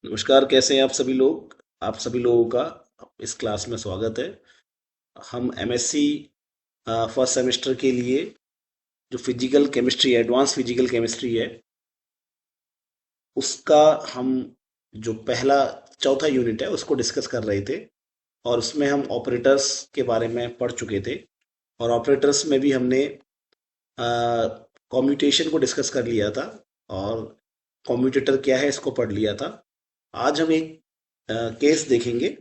नमस्कार, कैसे हैं आप सभी लोग। आप सभी लोगों का इस क्लास में स्वागत है। हम एमएससी फर्स्ट सेमेस्टर के लिए जो physical chemistry advance physical chemistry है उसका हम जो पहला चौथा यूनिट है उसको डिस्कस कर रहे थे। और उसमें हम ऑपरेटर्स के बारे में पढ़ चुके थे। और ऑपरेटर्स में भी हमने कॉम्यूटेशन को डिस्कस कर लिया था। और कॉम्यूटेटर क्या है इसको पढ़ लिया था। आज हम एक केस देखेंगे।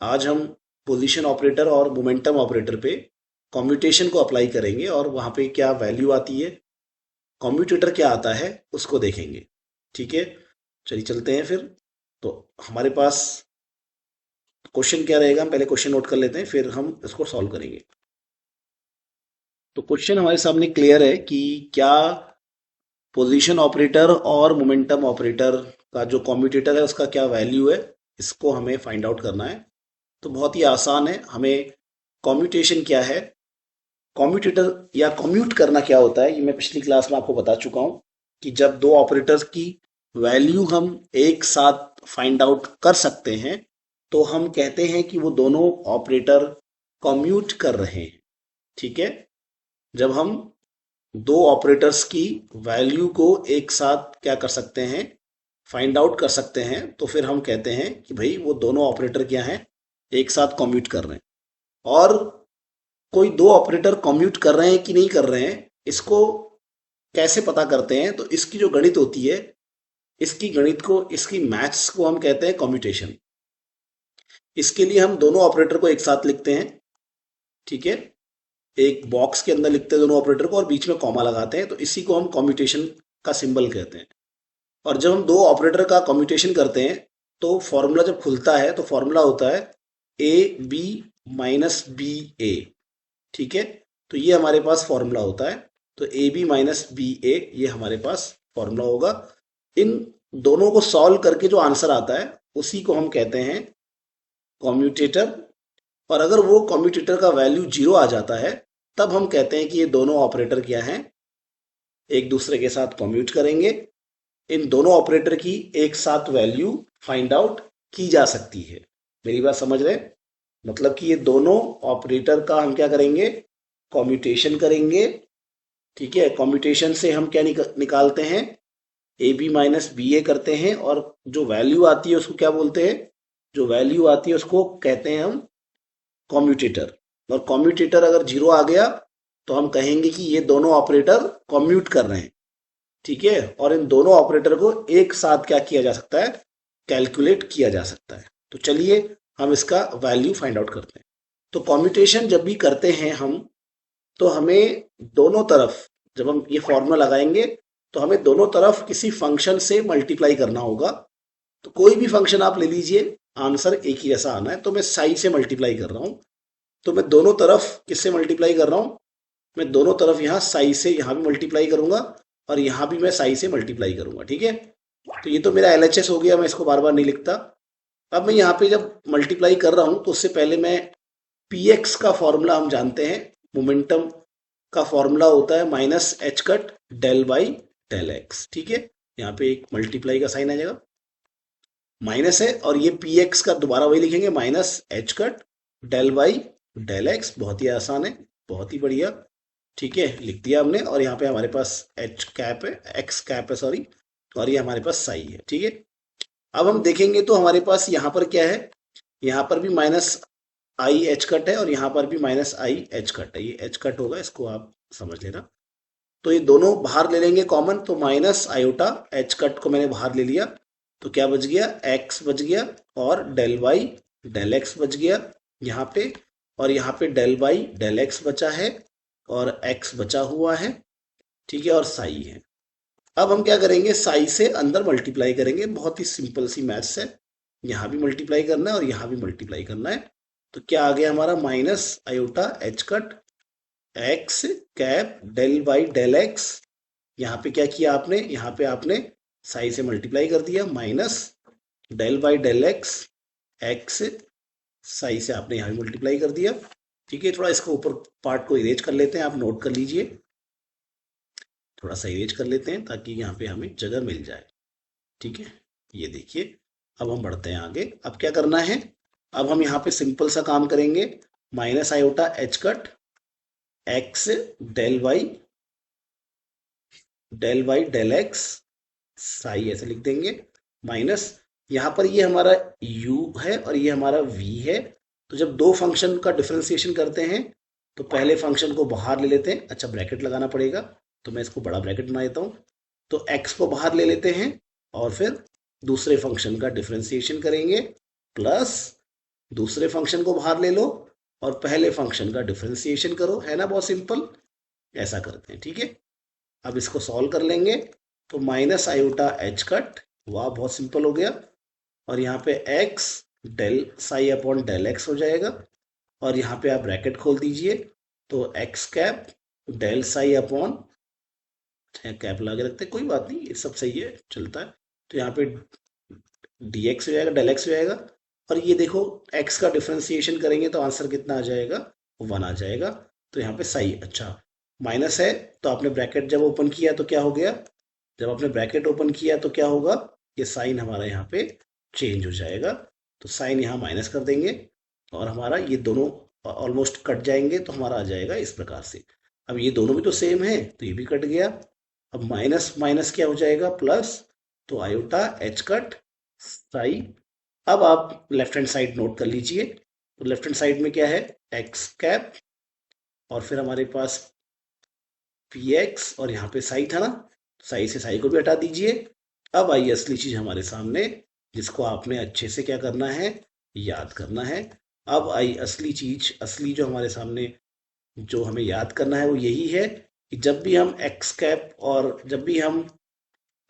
आज हम पोजीशन ऑपरेटर और मोमेंटम ऑपरेटर पे कॉम्यूटेशन को अप्लाई करेंगे और वहां पे क्या वैल्यू आती है, कॉम्यूटेटर क्या आता है उसको देखेंगे। ठीक है, चलिए चलते हैं फिर। तो हमारे पास क्वेश्चन क्या रहेगा, हम पहले क्वेश्चन नोट कर लेते हैं फिर हम इसको सॉल्व करेंगे। तो क्वेश्चन हमारे सामने क्लियर है कि क्या पोजीशन ऑपरेटर और मोमेंटम ऑपरेटर का जो कॉम्यूटेटर है उसका क्या वैल्यू है, इसको हमें फाइंड आउट करना है। तो बहुत ही आसान है। हमें कॉम्यूटेशन क्या है, कॉम्यूटेटर या कॉम्यूट करना क्या होता है, ये मैं पिछली क्लास में आपको बता चुका हूं कि जब दो ऑपरेटर्स की वैल्यू हम एक साथ फाइंड आउट कर सकते हैं तो हम कहते हैं कि वो दोनों ऑपरेटर कॉम्यूट कर रहे हैं। ठीक है, जब हम दो ऑपरेटर्स की वैल्यू को एक साथ क्या कर सकते हैं, फाइंड आउट कर सकते हैं, तो फिर हम कहते हैं कि भाई वो दोनों ऑपरेटर क्या हैं, एक साथ कॉम्यूट कर रहे हैं। और कोई दो ऑपरेटर कॉम्यूट कर रहे हैं कि नहीं कर रहे हैं, इसको कैसे पता करते हैं, तो इसकी जो गणित होती है, इसकी गणित को, इसकी मैथ्स को हम कहते हैं कॉम्यूटेशन। इसके लिए हम दोनों ऑपरेटर को एक साथ लिखते हैं। ठीक है, एक बॉक्स के अंदर लिखते हैं दोनों ऑपरेटर को और बीच में कॉमा लगाते हैं, तो इसी को हम कॉम्यूटेशन का सिंबल कहते हैं। और जब हम दो ऑपरेटर का कॉम्यूटेशन करते हैं तो फॉर्मूला जब खुलता है तो फॉर्मूला होता है ए बी माइनस बी ए। ठीक है, तो ये हमारे पास फॉर्मूला होता है। तो ए बी माइनस बी ए ये हमारे पास फॉर्मूला होगा। इन दोनों को सॉल्व करके जो आंसर आता है उसी को हम कहते हैं कॉम्यूटेटर। और अगर वो कॉम्यूटेटर का वैल्यू जीरो आ जाता है तब हम कहते हैं कि ये दोनों ऑपरेटर क्या हैं, एक दूसरे के साथ कॉम्यूट करेंगे। इन दोनों ऑपरेटर की एक साथ वैल्यू फाइंड आउट की जा सकती है। मेरी बात समझ रहे हैं? मतलब कि ये दोनों ऑपरेटर का हम क्या करेंगे, कॉम्यूटेशन करेंगे। ठीक है, कॉम्यूटेशन से हम क्या निकालते हैं, ए बी माइनस बी ए करते हैं और जो वैल्यू आती है उसको क्या बोलते हैं, जो वैल्यू आती है उसको कहते हैं हम कॉम्यूटेटर। और कॉम्यूटेटर अगर जीरो आ गया तो हम कहेंगे कि ये दोनों ऑपरेटर कॉम्यूट कर रहे हैं। ठीक है, और इन दोनों ऑपरेटर को एक साथ क्या किया जा सकता है, कैलकुलेट किया जा सकता है। तो चलिए हम इसका वैल्यू फाइंड आउट करते हैं। तो कॉम्यूटेशन जब भी करते हैं हम, तो हमें दोनों तरफ, जब हम ये फॉर्मूला लगाएंगे तो हमें दोनों तरफ किसी फंक्शन से मल्टीप्लाई करना होगा। तो कोई भी फंक्शन आप ले लीजिए, आंसर एक ही जैसा आना है। तो मैं साई से मल्टीप्लाई कर रहा हूं, तो मैं दोनों तरफ किससे मल्टीप्लाई कर रहा हूं, मैं दोनों तरफ यहाँ साई से यहाँ भी मल्टीप्लाई करूंगा और यहाँ भी मैं साई से मल्टीप्लाई करूंगा। ठीक है, तो ये तो मेरा एलएचएस हो गया, मैं इसको बार बार नहीं लिखता। अब मैं यहाँ पे जब मल्टीप्लाई कर रहा हूँ तो उससे पहले मैं पी एक्स का फॉर्मूला हम जानते हैं। मोमेंटम का फॉर्मूला होता है minus h cut del by del x. ठीक है, यहाँ पे एक मल्टीप्लाई का साइन आ जाएगा, माइनस है, और ये पी एक्स का दोबारा वही लिखेंगे, minus h cut del by del x. बहुत ही आसान है, बहुत ही बढ़िया। ठीक है, लिख दिया हमने। और यहाँ पे हमारे पास एच कैप है, एक्स कैप है सॉरी, और ये हमारे पास साई है। ठीक है, अब हम देखेंगे तो हमारे पास यहाँ पर क्या है, यहाँ पर भी माइनस आई एच कट है और यहाँ पर भी माइनस आई एच कट है। ये एच कट होगा, इसको आप समझ लेना। तो ये दोनों बाहर ले लेंगे कॉमन, तो माइनस आयोटा एच कट को मैंने बाहर ले लिया, तो क्या बच गया, एक्स बच गया और डेल वाई डेल एक्स बच गया यहाँ पे। और यहाँ पे डेल वाई डेल एक्स बचा है और एक्स बचा हुआ है। ठीक है, और साई है। अब हम क्या करेंगे, साई से अंदर मल्टीप्लाई करेंगे। बहुत ही सिंपल सी मैथ्स है, यहाँ भी मल्टीप्लाई करना है और यहाँ भी मल्टीप्लाई करना है। तो क्या आ गया हमारा, minus iota h cut x cap del by del x. यहाँ पे क्या किया आपने, यहाँ पे आपने साई से मल्टीप्लाई कर दिया, minus del by del x x, psi से आपने यहाँ भी मल्टीप्लाई कर दिया। ठीक है, थोड़ा इसको ऊपर पार्ट को इरेज कर लेते हैं, आप नोट कर लीजिए। थोड़ा सा इरेज कर लेते हैं ताकि यहाँ पे हमें जगह मिल जाए। ठीक है, ये देखिए, अब हम बढ़ते हैं आगे। अब क्या करना है, अब हम यहाँ पे सिंपल सा काम करेंगे, minus iota h cut x del y del x psi ऐसे लिख देंगे, माइनस यहाँ पर ये हमारा u है और ये हमारा v है। तो जब दो फंक्शन का डिफरेंशिएशन करते हैं तो पहले फंक्शन को बाहर ले लेते हैं, अच्छा ब्रैकेट लगाना पड़ेगा तो मैं इसको बड़ा ब्रैकेट बना देता हूँ। तो x को बाहर ले लेते हैं और फिर दूसरे फंक्शन का डिफरेंशिएशन करेंगे, प्लस दूसरे फंक्शन को बाहर ले लो और पहले फंक्शन का डिफरेंशिएशन करो, है ना, बहुत सिंपल। ऐसा करते हैं, ठीक है। अब इसको सॉल्व कर लेंगे तो माइनस आयोटा एच कट, वाह बहुत सिंपल हो गया, और यहाँ पे x del psi upon del x हो जाएगा, और यहाँ पे आप ब्रैकेट खोल दीजिए तो x cap del psi upon, cap लगा के रखते हैं कोई बात नहीं, ये सब सही है चलता है। तो यहाँ पे dx हो जाएगा, डेल एक्स हो जाएगा, और ये देखो x का डिफरेंशिएशन करेंगे तो आंसर कितना आ जाएगा, 1 आ जाएगा। तो यहाँ पे सही, अच्छा माइनस है तो आपने ब्रैकेट जब ओपन किया तो क्या हो गया, जब आपने ब्रैकेट ओपन किया तो क्या होगा, ये साइन हमारा यहाँ पे चेंज हो जाएगा। तो साइन यहाँ माइनस कर देंगे और हमारा ये दोनों ऑलमोस्ट कट जाएंगे तो हमारा आ जाएगा इस प्रकार से। अब ये दोनों भी तो सेम है तो ये भी कट गया। अब माइनस माइनस क्या हो जाएगा, प्लस, तो आयोटा एच कट साई। अब आप लेफ्ट हैंड साइड नोट कर लीजिए, तो लेफ्ट हैंड साइड में क्या है, एक्स कैप और फिर हमारे पास पी एक्स और यहाँ पे साई था ना, साई से साई को भी हटा दीजिए। अब आई असली चीज हमारे सामने, जिसको आपने अच्छे से क्या करना है, याद करना है। अब आई असली चीज, असली जो हमारे सामने जो हमें याद करना है वो यही है कि जब भी हम एक्स कैप और जब भी हम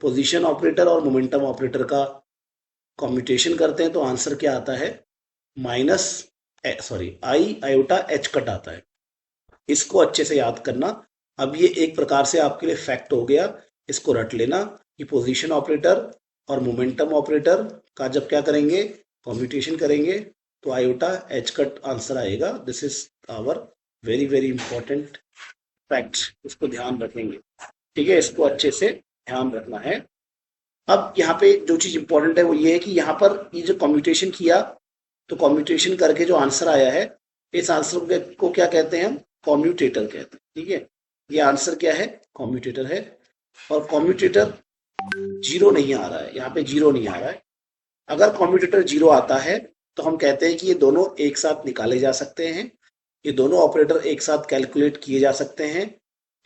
पोजीशन ऑपरेटर और मोमेंटम ऑपरेटर का कॉम्यूटेशन करते हैं तो आंसर क्या आता है, minus sorry I iota h cut आता है। इसको अच्छे से याद करना। अब ये एक प्रकार से आपके लिए फैक्ट हो गया, इसको रट लेना कि पोजीशन ऑपरेटर और मोमेंटम ऑपरेटर का जब क्या करेंगे, कॉम्यूटेशन करेंगे तो आयोटा एच कट आंसर आएगा। This is our very very important fact, इसको ध्यान रखेंगे, ठीक है, इसको अच्छे से ध्यान रखना है। अब यहाँ पे जो चीज इंपॉर्टेंट है वो ये है कि यहाँ पर ये जो कॉम्यूटेशन किया तो कॉम्यूटेशन करके जो आंसर आया है, इस आंसर को क्या कहते हैं हम, कॉम्यूटेटर कहते हैं, ठीक है। ये आंसर क्या है, कॉम्यूटेटर है, और कॉम्यूटेटर जीरो नहीं आ रहा है, यहाँ पे जीरो नहीं आ रहा है। अगर कॉम्यूटेटर जीरो आता है तो हम कहते हैं कि ये दोनों एक साथ निकाले जा सकते हैं, ये दोनों ऑपरेटर एक साथ कैलकुलेट किए जा सकते हैं,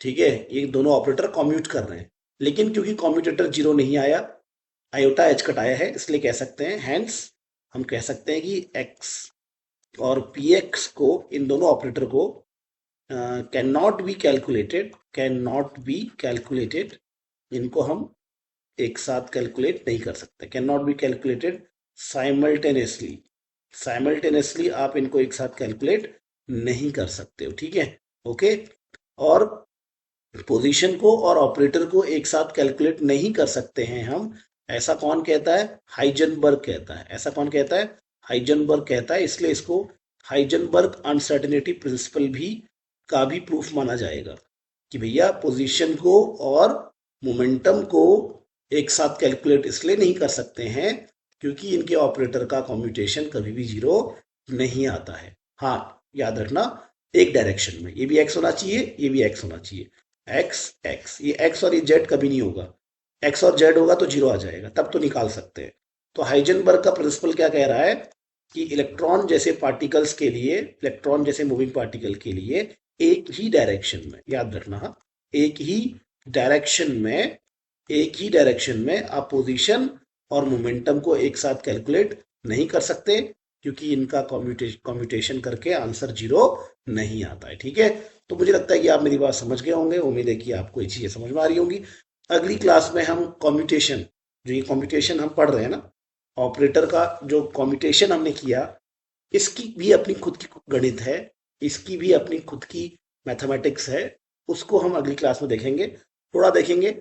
ठीक है, ये दोनों ऑपरेटर कॉम्यूट कर रहे हैं। लेकिन क्योंकि कॉम्यूटेटर जीरो नहीं आया, आयोटा एच कट आया है, इसलिए कह सकते हैं, हैंस हम कह सकते हैं कि एक्स और पी एक्स को, इन दोनों ऑपरेटर को can not be calculated, can not be calculated, इनको हम एक साथ कैलकुलेट नहीं कर सकते, can not be calculated simultaneously, simultaneously आप इनको एक साथ कैलकुलेट नहीं कर सकते हो, ठीक है, ओके। और पोजीशन को और ऑपरेटर को एक साथ कैलकुलेट नहीं कर सकते हैं हम, ऐसा कौन कहता है, हाइजनबर्ग कहता है, ऐसा कौन कहता है, हाइजनबर्ग कहता है। इसलिए इसको हाइजनबर्ग अनसर्टेनिटी प्रिंसिपल भी का भी प्रूफ माना जाएगा कि भैया पोजीशन को और मोमेंटम को एक साथ कैलकुलेट इसलिए नहीं कर सकते हैं क्योंकि इनके ऑपरेटर का कॉम्यूटेशन कभी भी जीरो नहीं आता है। हाँ याद रखना, एक डायरेक्शन में, ये भी एक्स होना चाहिए, ये भी एक्स होना चाहिए, एक्स एक्स, ये एक्स और ये जेड कभी नहीं होगा, एक्स और जेड होगा तो जीरो आ जाएगा, तब तो निकाल सकते हैं। तो हाइजनबर्ग का प्रिंसिपल क्या कह रहा है कि इलेक्ट्रॉन जैसे पार्टिकल्स के लिए, इलेक्ट्रॉन जैसे मूविंग पार्टिकल के लिए एक ही डायरेक्शन में, याद रखना, एक ही डायरेक्शन में, एक ही डायरेक्शन में आप पोजीशन और मोमेंटम को एक साथ कैलकुलेट नहीं कर सकते क्योंकि इनका कॉम्यूटेशन करके आंसर जीरो नहीं आता है, ठीक है। तो मुझे लगता है कि आप मेरी बात समझ गए होंगे, उम्मीद है कि आपको ये चीजें समझ में आ रही होंगी। अगली क्लास में हम कॉम्यूटेशन, जो ये कॉम्यूटेशन हम पढ़ रहे हैं ना, ऑपरेटर का जो कॉम्यूटेशन हमने किया, इसकी भी अपनी खुद की गणित है, इसकी भी अपनी खुद की मैथमेटिक्स है, उसको हम अगली क्लास में देखेंगे, थोड़ा देखेंगे,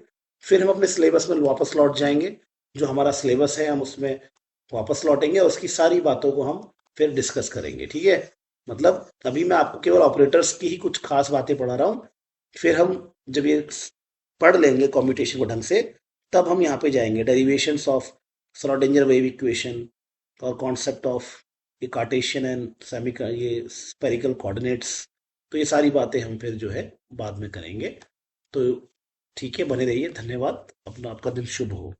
फिर हम अपने सिलेबस में वापस लौट जाएंगे, जो हमारा सिलेबस है हम उसमें वापस लौटेंगे और उसकी सारी बातों को हम फिर डिस्कस करेंगे, ठीक है। मतलब अभी मैं आपको केवल ऑपरेटर्स की ही कुछ खास बातें पढ़ा रहा हूँ, फिर हम जब ये पढ़ लेंगे कॉम्यूटेशन को ढंग से, तब हम यहाँ पे जाएंगे derivations of Schrodinger wave equation और कॉन्सेप्ट ऑफ ये कार्टेशियन एंड सेमी ये स्पेरिकल कोऑर्डिनेट्स। तो ये सारी बातें हम फिर जो है बाद में करेंगे। तो ठीक है, बने रहिए। धन्यवाद। अपना आपका दिन शुभ हो।